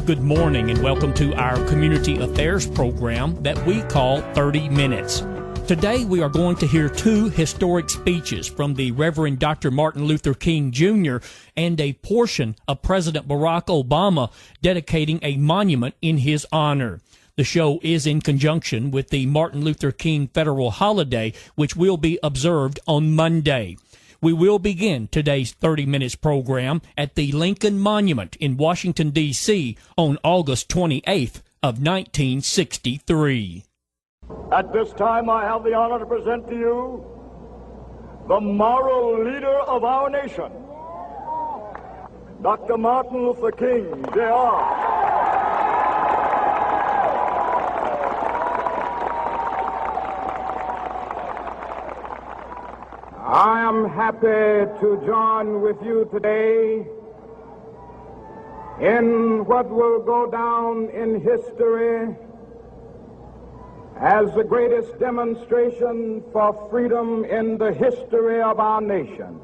Good morning and welcome to our community affairs program that we call 30 Minutes. Today we are going to hear two historic speeches from the Reverend Dr. Martin Luther King Jr. and a portion of President Barack Obama dedicating a monument in his honor. The show is in conjunction with the Martin Luther King federal holiday, which will be observed on Monday. We will begin today's 30 Minutes program at the Lincoln Monument in Washington, D.C. on August 28th of 1963. At this time, I have the honor to present to you the moral leader of our nation, Dr. Martin Luther King, Jr. I am happy to join with you today in what will go down in history as the greatest demonstration for freedom in the history of our nation.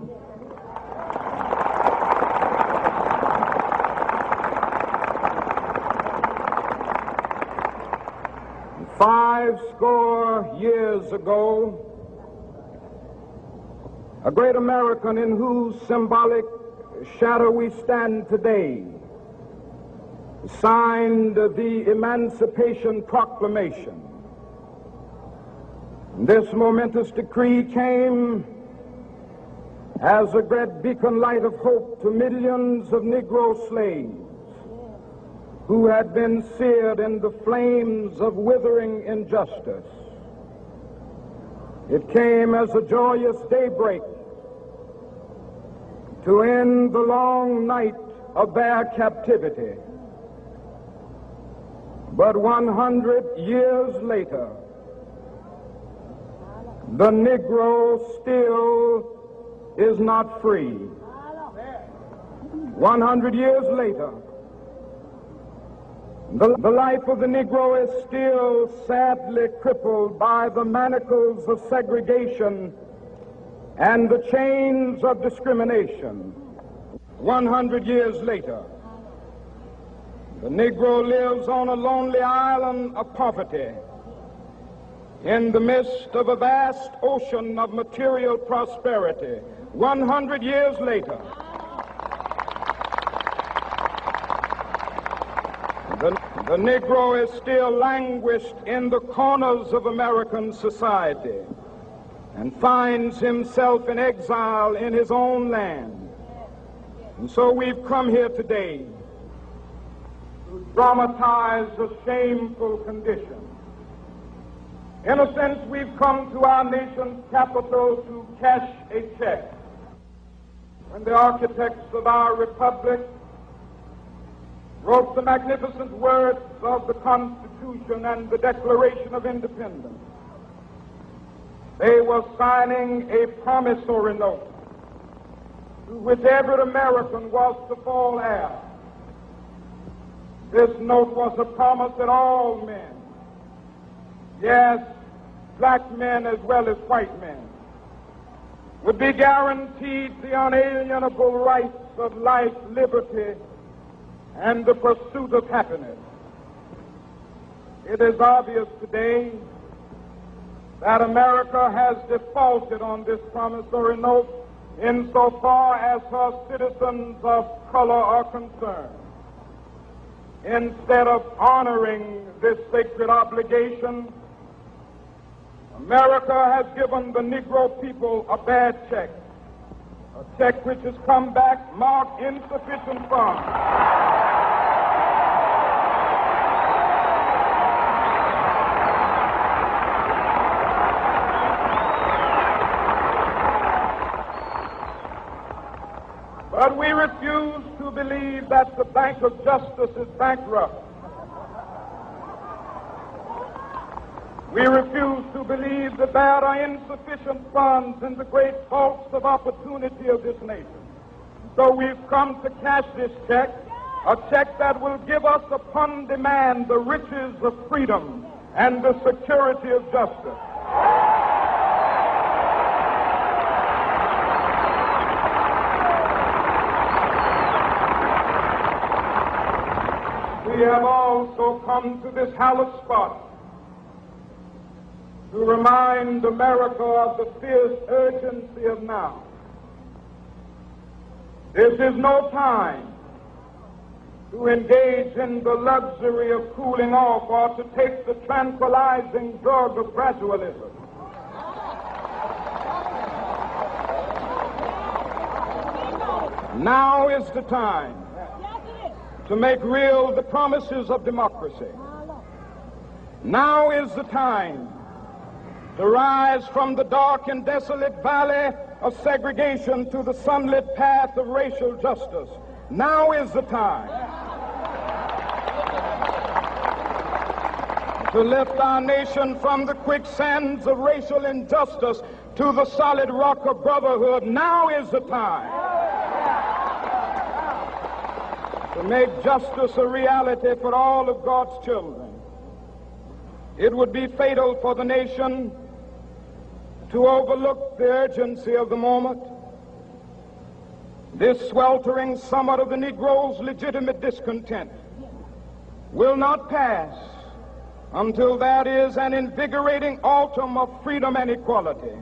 Five score years ago, a great American in whose symbolic shadow we stand today signed the Emancipation Proclamation. This momentous decree came as a great beacon light of hope to millions of Negro slaves who had been seared in the flames of withering injustice. It came as a joyous daybreak to end the long night of their captivity. But 100 years later, the Negro still is not free. 100 years later, the life of the Negro is still sadly crippled by the manacles of segregation and the chains of discrimination. 100 years later, the Negro lives on a lonely island of poverty in the midst of a vast ocean of material prosperity. 100 years later, the Negro is still languished in the corners of American society and finds himself in exile in his own land. And so we've come here today to dramatize a shameful condition. In a sense, we've come to our nation's capital to cash a check. When the architects of our republic wrote the magnificent words of the Constitution and the Declaration of Independence, they were signing a promissory note to which every American was to fall heir. This note was a promise that all men, yes, black men as well as white men, would be guaranteed the unalienable rights of life, liberty, and the pursuit of happiness. It is obvious today that America has defaulted on this promissory note insofar as her citizens of color are concerned. Instead of honoring this sacred obligation, America has given the Negro people a bad check, a check which has come back marked insufficient funds. But we refuse to believe that the Bank of Justice is bankrupt. We refuse to believe that there are insufficient funds in the great vaults of opportunity of this nation. So we've come to cash this check, a check that will give us upon demand the riches of freedom and the security of justice. also come to this hallowed spot to remind America of the fierce urgency of now. This is no time to engage in the luxury of cooling off or to take the tranquilizing drug of gradualism. Now is the time to make real the promises of democracy. Now is the time to rise from the dark and desolate valley of segregation to the sunlit path of racial justice. Now is the time to lift our nation from the quicksands of racial injustice to the solid rock of brotherhood. Now is the time to make justice a reality for all of God's children. It would be fatal for the nation to overlook the urgency of the moment. This sweltering summit of the Negro's legitimate discontent will not pass until there is an invigorating autumn of freedom and equality.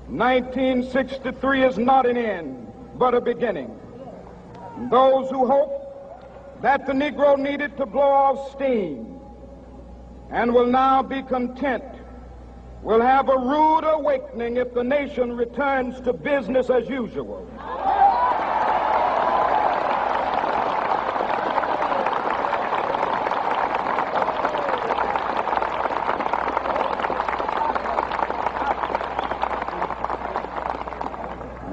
1963 is not an end, but a beginning. Those who hope that the Negro needed to blow off steam and will now be content will have a rude awakening if the nation returns to business as usual.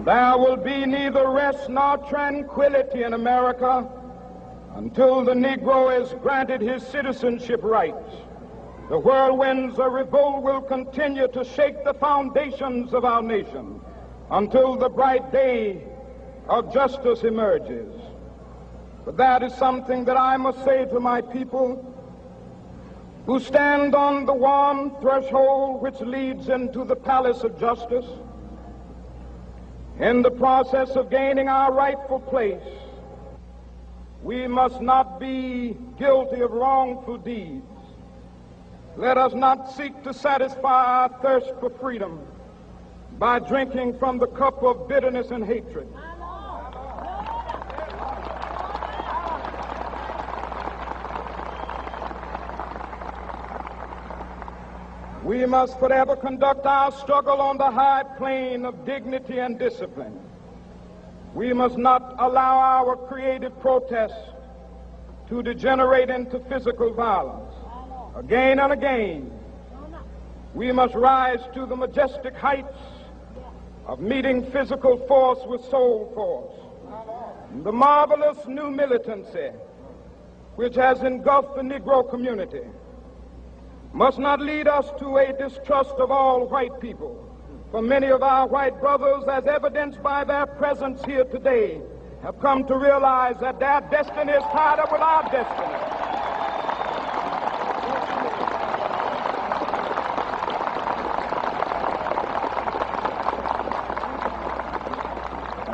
There will be neither rest nor tranquility in America until the Negro is granted his citizenship rights. The whirlwinds of revolt will continue to shake the foundations of our nation until the bright day of justice emerges. But that is something that I must say to my people who stand on the warm threshold which leads into the palace of justice. In the process of gaining our rightful place, we must not be guilty of wrongful deeds. Let us not seek to satisfy our thirst for freedom by drinking from the cup of bitterness and hatred. We must forever conduct our struggle on the high plane of dignity and discipline. We must not allow our creative protest to degenerate into physical violence. Again and again, we must rise to the majestic heights of meeting physical force with soul force. The marvelous new militancy which has engulfed the Negro community must not lead us to a distrust of all white people. For many of our white brothers, as evidenced by their presence here today, have come to realize that their destiny is tied up with our destiny.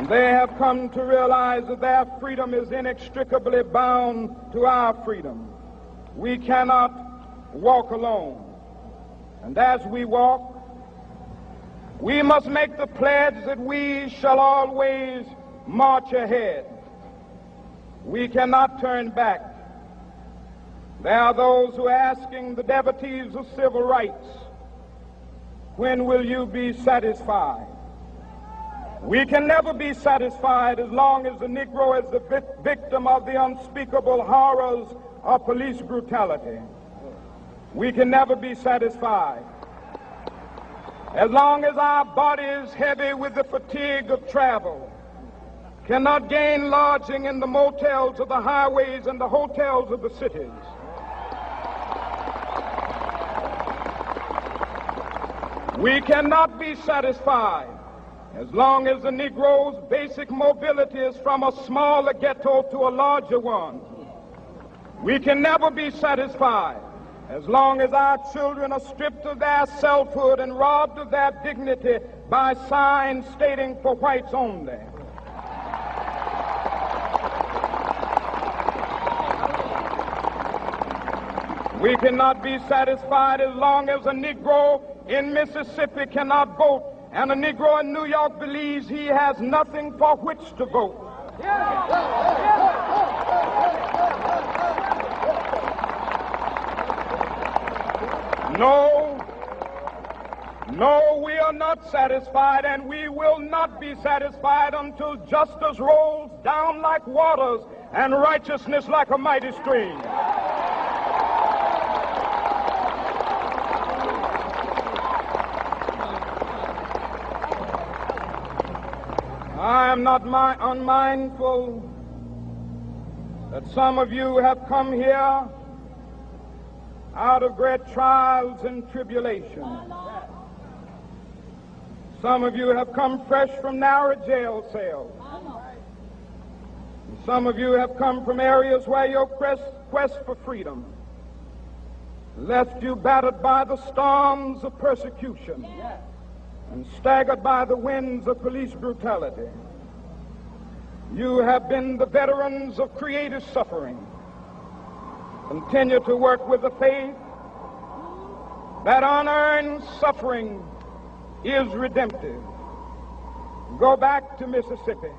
And they have come to realize that their freedom is inextricably bound to our freedom. We cannot walk alone. And as we walk, we must make the pledge that we shall always march ahead. We cannot turn back. There are those who are asking the devotees of civil rights, when will you be satisfied? We can never be satisfied as long as the Negro is the victim of the unspeakable horrors of police brutality. We can never be satisfied as long as our bodies, heavy with the fatigue of travel, cannot gain lodging in the motels of the highways and the hotels of the cities. We cannot be satisfied as long as the Negro's basic mobility is from a smaller ghetto to a larger one. We can never be satisfied as long as our children are stripped of their selfhood and robbed of their dignity by signs stating for whites only. We cannot be satisfied as long as a Negro in Mississippi cannot vote and a Negro in New York believes he has nothing for which to vote. No, we are not satisfied, and we will not be satisfied until justice rolls down like waters and righteousness like a mighty stream. I am not unmindful that some of you have come here out of great trials and tribulations. Some of you have come fresh from narrow jail cells. Some of you have come from areas where your quest for freedom left you battered by the storms of persecution and staggered by the winds of police brutality. You have been the veterans of creative suffering. Continue to work with the faith that unearned suffering is redemptive. Go back to Mississippi.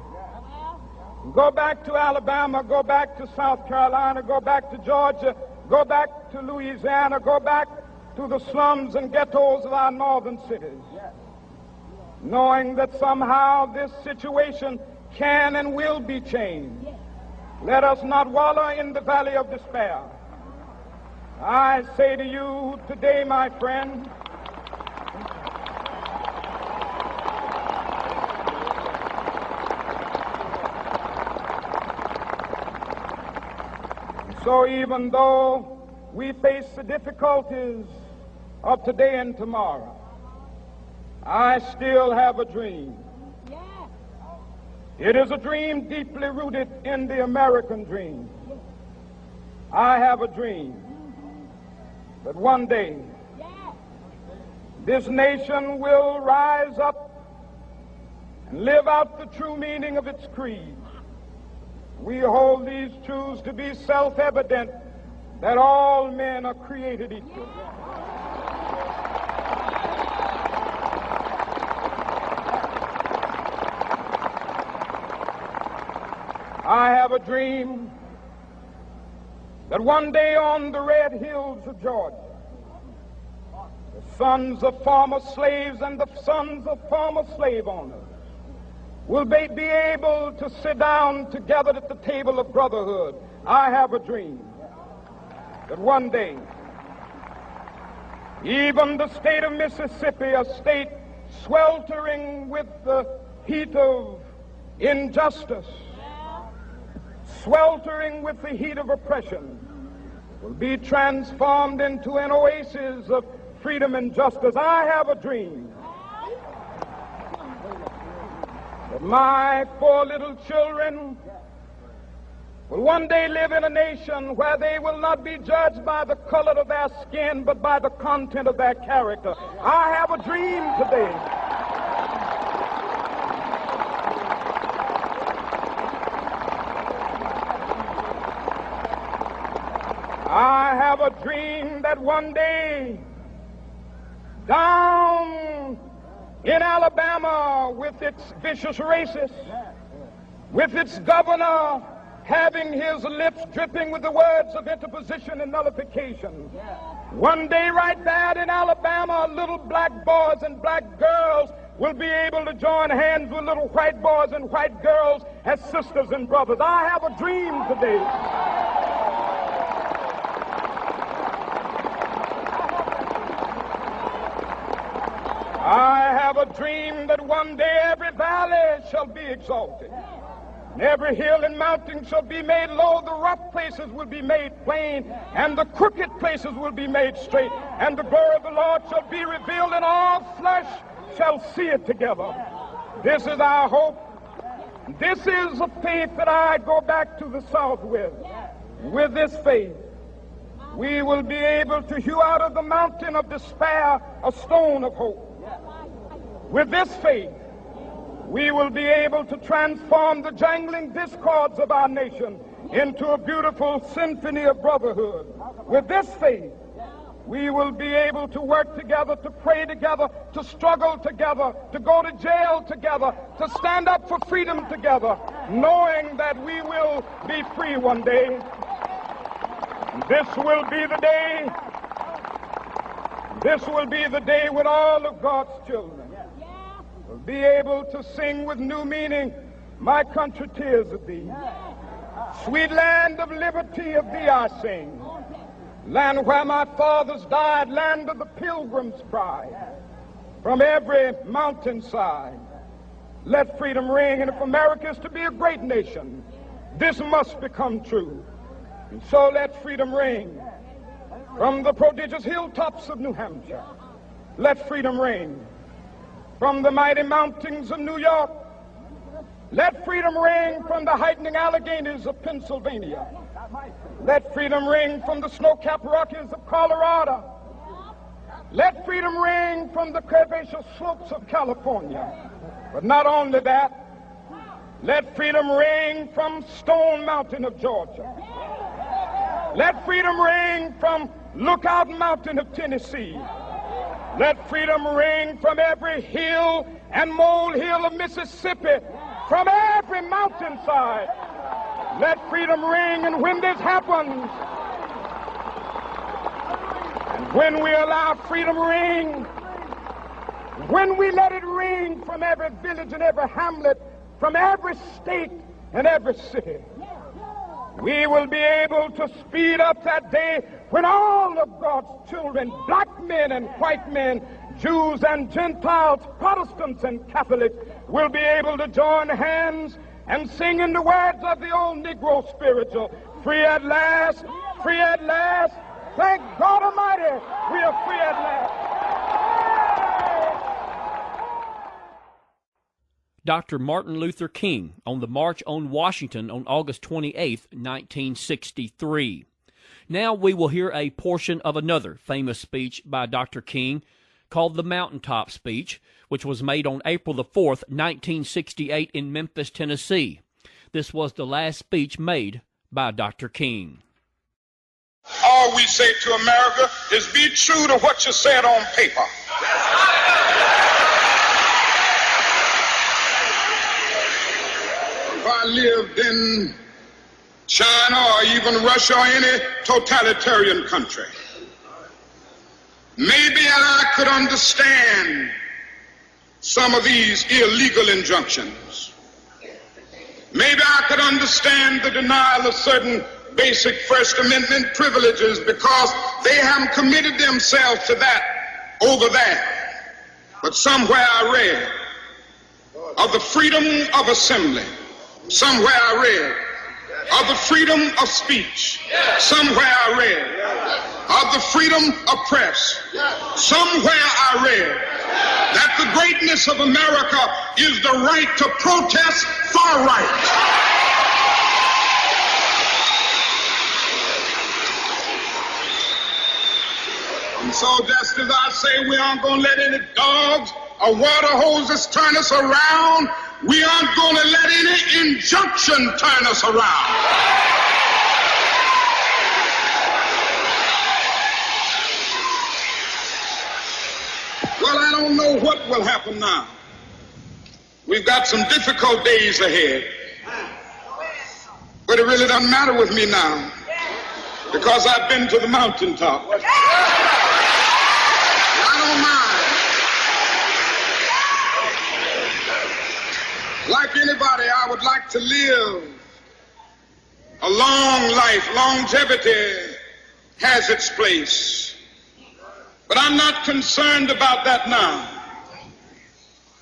Go back to Alabama. Go back to South Carolina. Go back to Georgia. Go back to Louisiana. Go back to the slums and ghettos of our northern cities. Knowing that somehow this situation can and will be changed. Let us not wallow in the valley of despair. I say to you today, my friend, so even though we face the difficulties of today and tomorrow, I still have a dream. It is a dream deeply rooted in the American dream. I have a dream that one day this nation will rise up and live out the true meaning of its creed. We hold these truths to be self-evident, that all men are created equal. I have a dream that one day on the red hills of Georgia, the sons of former slaves and the sons of former slave owners will be able to sit down together at the table of brotherhood. I have a dream that one day, even the state of Mississippi, a state sweltering with the heat of injustice, sweltering with the heat of oppression, will be transformed into an oasis of freedom and justice. I have a dream that my 4 little children will one day live in a nation where they will not be judged by the color of their skin, but by the content of their character. I have a dream today. I have a dream that one day down in Alabama, with its vicious racists, with its governor having his lips dripping with the words of interposition and nullification, one day right there in Alabama, little black boys and black girls will be able to join hands with little white boys and white girls as sisters and brothers. I have a dream today. I have a dream that one day every valley shall be exalted, and every hill and mountain shall be made low, the rough places will be made plain, and the crooked places will be made straight, and the glory of the Lord shall be revealed, and all flesh shall see it together. This is our hope. This is a faith that I go back to the South with. With this faith, we will be able to hew out of the mountain of despair a stone of hope. With this faith, we will be able to transform the jangling discords of our nation into a beautiful symphony of brotherhood. With this faith, we will be able to work together, to pray together, to struggle together, to go to jail together, to stand up for freedom together, knowing that we will be free one day. This will be the day. This will be the day when all of God's children will be able to sing with new meaning, "My country, tears of thee. Sweet land of liberty, of thee I sing. Land where my fathers died, land of the pilgrim's pride. From every mountainside, let freedom ring. And if America is to be a great nation, this must become true. And so let freedom ring. From the prodigious hilltops of New Hampshire, let freedom ring. From the mighty mountains of New York, let freedom ring. From the heightening Alleghenies of Pennsylvania, let freedom ring. From the snow-capped Rockies of Colorado, let freedom ring. From the curvaceous slopes of California. But not only that, let freedom ring from Stone Mountain of Georgia. Let freedom ring from Lookout Mountain of Tennessee. Let freedom ring from every hill and molehill of Mississippi, from every mountainside. Let freedom ring. And when this happens, and when we allow freedom ring, when we let it ring from every village and every hamlet, from every state and every city, we will be able to speed up that day when all of God's children, black men and white men, Jews and Gentiles, Protestants and Catholics, will be able to join hands and sing in the words of the old Negro spiritual, "Free at last, free at last. Thank God Almighty, we are free at last." Dr. Martin Luther King on the March on Washington on August 28, 1963. Now we will hear a portion of another famous speech by Dr. King called the Mountaintop Speech, which was made on April the 4th, 1968 in Memphis, Tennessee. This was the last speech made by Dr. King. All we say to America is be true to what you said on paper. If I lived in China or even Russia or any totalitarian country, maybe I could understand some of these illegal injunctions. Maybe I could understand the denial of certain basic First Amendment privileges because they haven't committed themselves to that over there. But somewhere I read of the freedom of assembly. Somewhere I read of the freedom of speech. Somewhere I read of the freedom of press. Somewhere I read that the greatness of America is the right to protest far right. And so just as I say we aren't going to let any dogs or water hoses turn us around, we aren't going to let any injunction turn us around. Well, I don't know what will happen now. We've got some difficult days ahead. But it really doesn't matter with me now because I've been to the mountaintop. I don't mind. Like anybody, I would like to live a long life. Longevity has its place. But I'm not concerned about that now.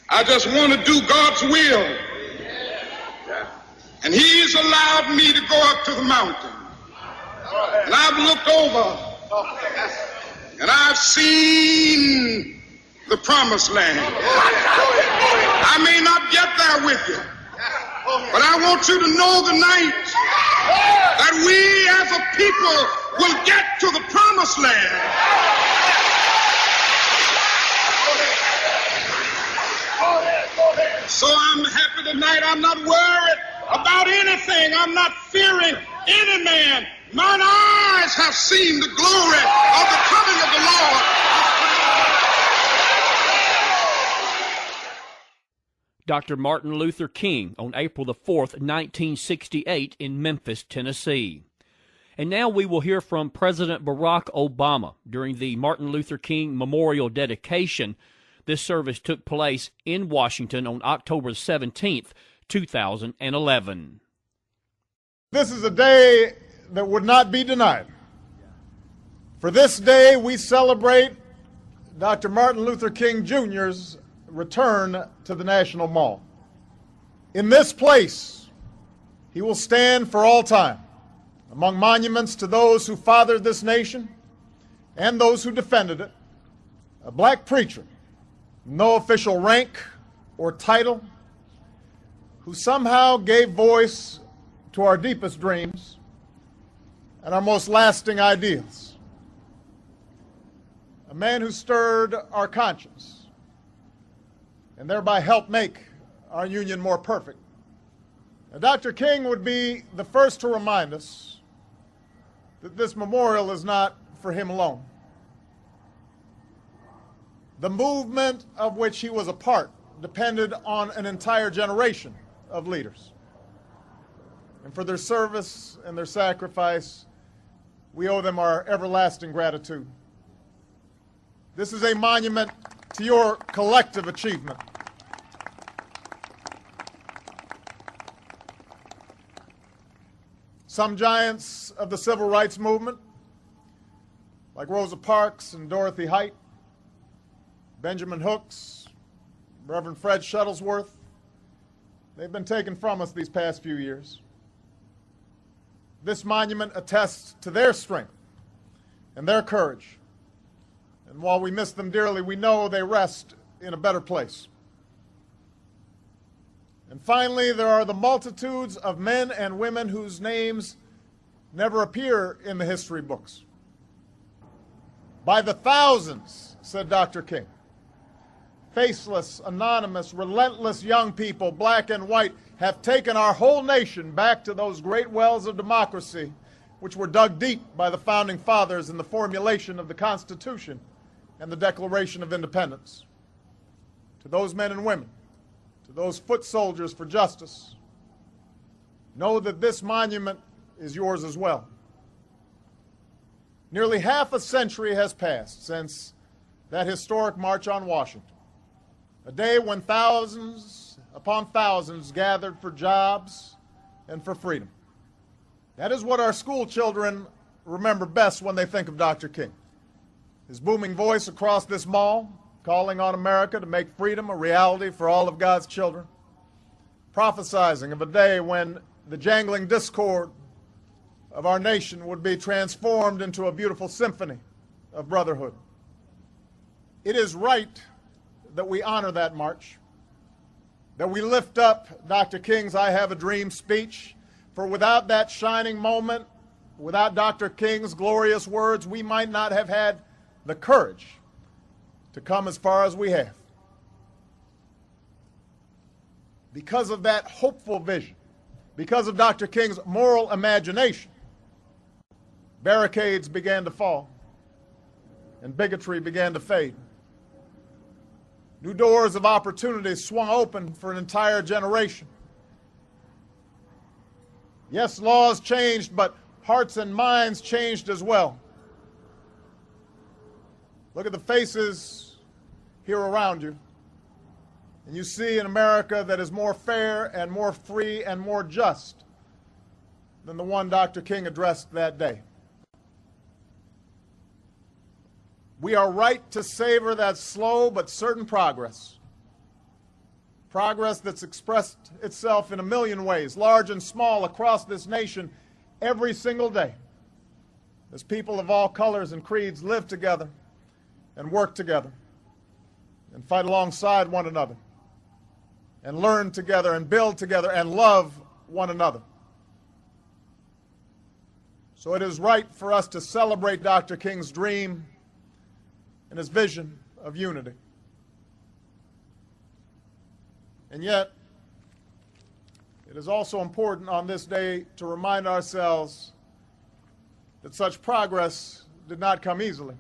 I just want to do God's will. And He's allowed me to go up to the mountain. And I've looked over and I've seen the promised land. I may not get there with you, but I want you to know tonight that we as a people will get to the promised land. So I'm happy tonight. I'm not worried about anything. I'm not fearing any man. Mine eyes have seen the glory of the coming of the Lord. Dr. Martin Luther King on April the 4th, 1968 in Memphis, Tennessee. And now we will hear from President Barack Obama during the Martin Luther King Memorial dedication. This service took place in Washington on October 17th, 2011. This is a day that would not be denied. For this day, we celebrate Dr. Martin Luther King Jr.'s return to the National Mall. In this place, he will stand for all time among monuments to those who fathered this nation and those who defended it, a black preacher, no official rank or title, who somehow gave voice to our deepest dreams and our most lasting ideals. A man who stirred our conscience and thereby helped make our union more perfect. Now, Dr. King would be the first to remind us that this memorial is not for him alone. The movement of which he was a part depended on an entire generation of leaders. And for their service and their sacrifice, we owe them our everlasting gratitude. This is a monument to your collective achievement. Some giants of the civil rights movement, like Rosa Parks and Dorothy Height, Benjamin Hooks, Reverend Fred Shuttlesworth, they've been taken from us these past few years. This monument attests to their strength and their courage. And while we miss them dearly, we know they rest in a better place. And finally, there are the multitudes of men and women whose names never appear in the history books. By the thousands, said Dr. King, faceless, anonymous, relentless young people, black and white, have taken our whole nation back to those great wells of democracy which were dug deep by the founding fathers in the formulation of the Constitution and the Declaration of Independence. To those men and women, to those foot soldiers for justice, know that this monument is yours as well. Nearly half a century has passed since that historic March on Washington, a day when thousands upon thousands gathered for jobs and for freedom. That is what our school children remember best when they think of Dr. King. His booming voice across this mall, calling on America to make freedom a reality for all of God's children, prophesizing of a day when the jangling discord of our nation would be transformed into a beautiful symphony of brotherhood. It is right that we honor that march, that we lift up Dr. King's I Have a Dream speech, for without that shining moment, without Dr. King's glorious words, we might not have had the courage to come as far as we have. Because of that hopeful vision, because of Dr. King's moral imagination, barricades began to fall and bigotry began to fade. New doors of opportunity swung open for an entire generation. Yes, laws changed, but hearts and minds changed as well. Look at the faces here around you, and you see an America that is more fair and more free and more just than the one Dr. King addressed that day. We are right to savor that slow but certain progress. Progress that's expressed itself in a million ways, large and small, across this nation every single day, as people of all colors and creeds live together and work together and fight alongside one another and learn together and build together and love one another. So it is right for us to celebrate Dr. King's dream and his vision of unity. It is also important on this day to remind ourselves that such progress did not come easily.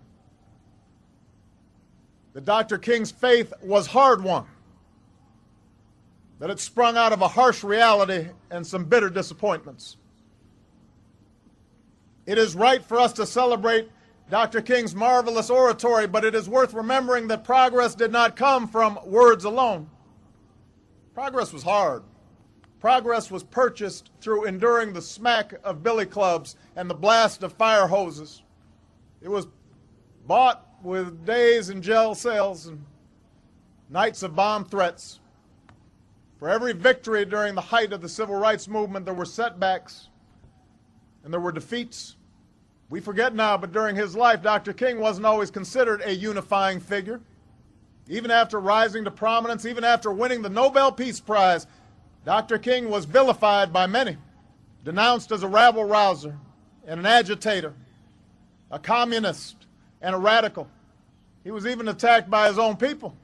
That Dr. King's faith was hard-won, that it sprung out of a harsh reality and some bitter disappointments. It is right for us to celebrate Dr. King's marvelous oratory, but it is worth remembering that progress did not come from words alone. Progress was hard. Progress was purchased through enduring the smack of billy clubs and the blast of fire hoses. It was bought with days in jail cells and nights of bomb threats. For every victory during the height of the civil rights movement, there were setbacks and there were defeats. We forget now, but during his life, Dr. King wasn't always considered a unifying figure. Even after rising to prominence, even after winning the Nobel Peace Prize, Dr. King was vilified by many, denounced as a rabble-rouser and an agitator, a communist and a radical. He was even attacked by his own people,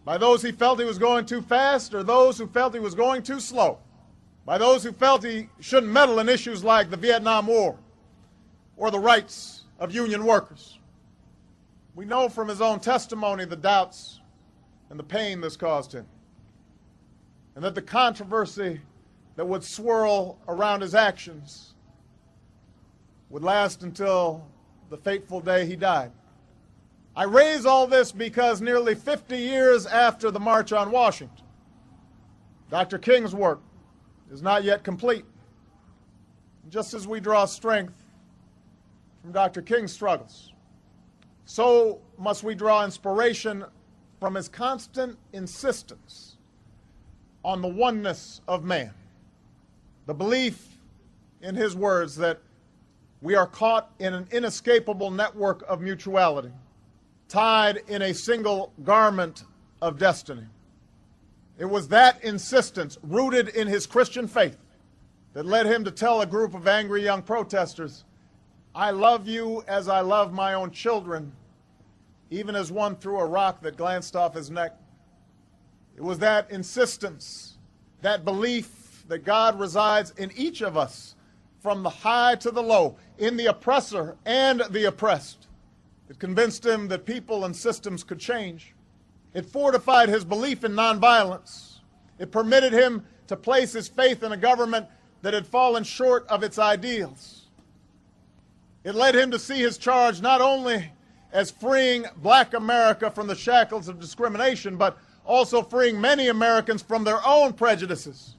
by those he felt he was going too fast or those who felt he was going too slow, by those who felt he shouldn't meddle in issues like the Vietnam War or the rights of union workers. We know from his own testimony the doubts and the pain this caused him, and that the controversy that would swirl around his actions would last until the fateful day he died. I raise all this because nearly 50 years after the March on Washington, Dr. King's work is not yet complete. Just as we draw strength from Dr. King's struggles, so must we draw inspiration from his constant insistence on the oneness of man, the belief, in his words, that we are caught in an inescapable network of mutuality, tied in a single garment of destiny. It was that insistence, rooted in his Christian faith, that led him to tell a group of angry young protesters, "I love you as I love my own children," even as one threw a rock that glanced off his neck. It was that insistence, that belief that God resides in each of us, from the high to the low, in the oppressor and the oppressed. It convinced him that people and systems could change. It fortified his belief in nonviolence. It permitted him to place his faith in a government that had fallen short of its ideals. It led him to see his charge not only as freeing black America from the shackles of discrimination, but also freeing many Americans from their own prejudices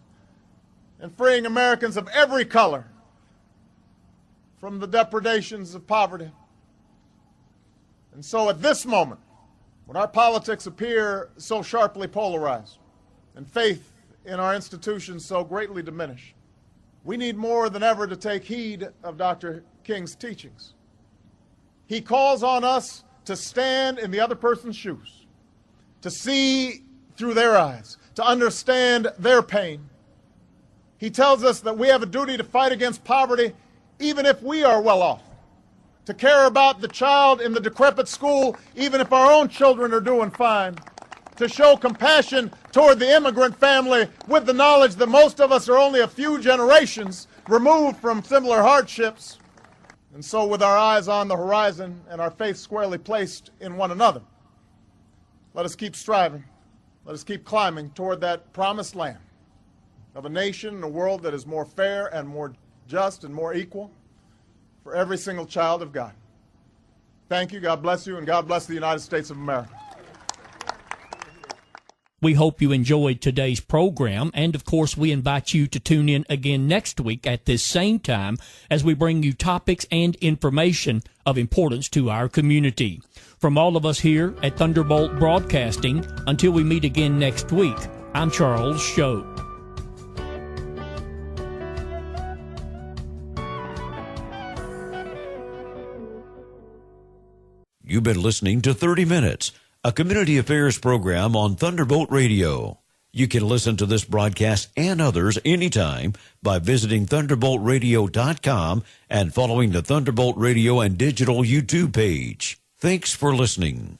and freeing Americans of every color from the depredations of poverty. And so at this moment, when our politics appear so sharply polarized and faith in our institutions so greatly diminished, we need more than ever to take heed of Dr. King's teachings. He calls on us to stand in the other person's shoes, to see through their eyes, to understand their pain. He tells us that we have a duty to fight against poverty even if we are well off, to care about the child in the decrepit school even if our own children are doing fine, to show compassion toward the immigrant family with the knowledge that most of us are only a few generations removed from similar hardships. And so with our eyes on the horizon and our faith squarely placed in one another, let us keep striving. Let us keep climbing toward that promised land of a nation and a world that is more fair and more just and more equal for every single child of God. Thank you. God bless you, and God bless the United States of America. We hope you enjoyed today's program, and of course we invite you to tune in again next week at this same time as we bring you topics and information of importance to our community. From all of us here at Thunderbolt Broadcasting, until we meet again next week, I'm Charles Schote. You've been listening to 30 Minutes, a community affairs program on Thunderbolt Radio. You can listen to this broadcast and others anytime by visiting thunderboltradio.com and following the Thunderbolt Radio and Digital YouTube page. Thanks for listening.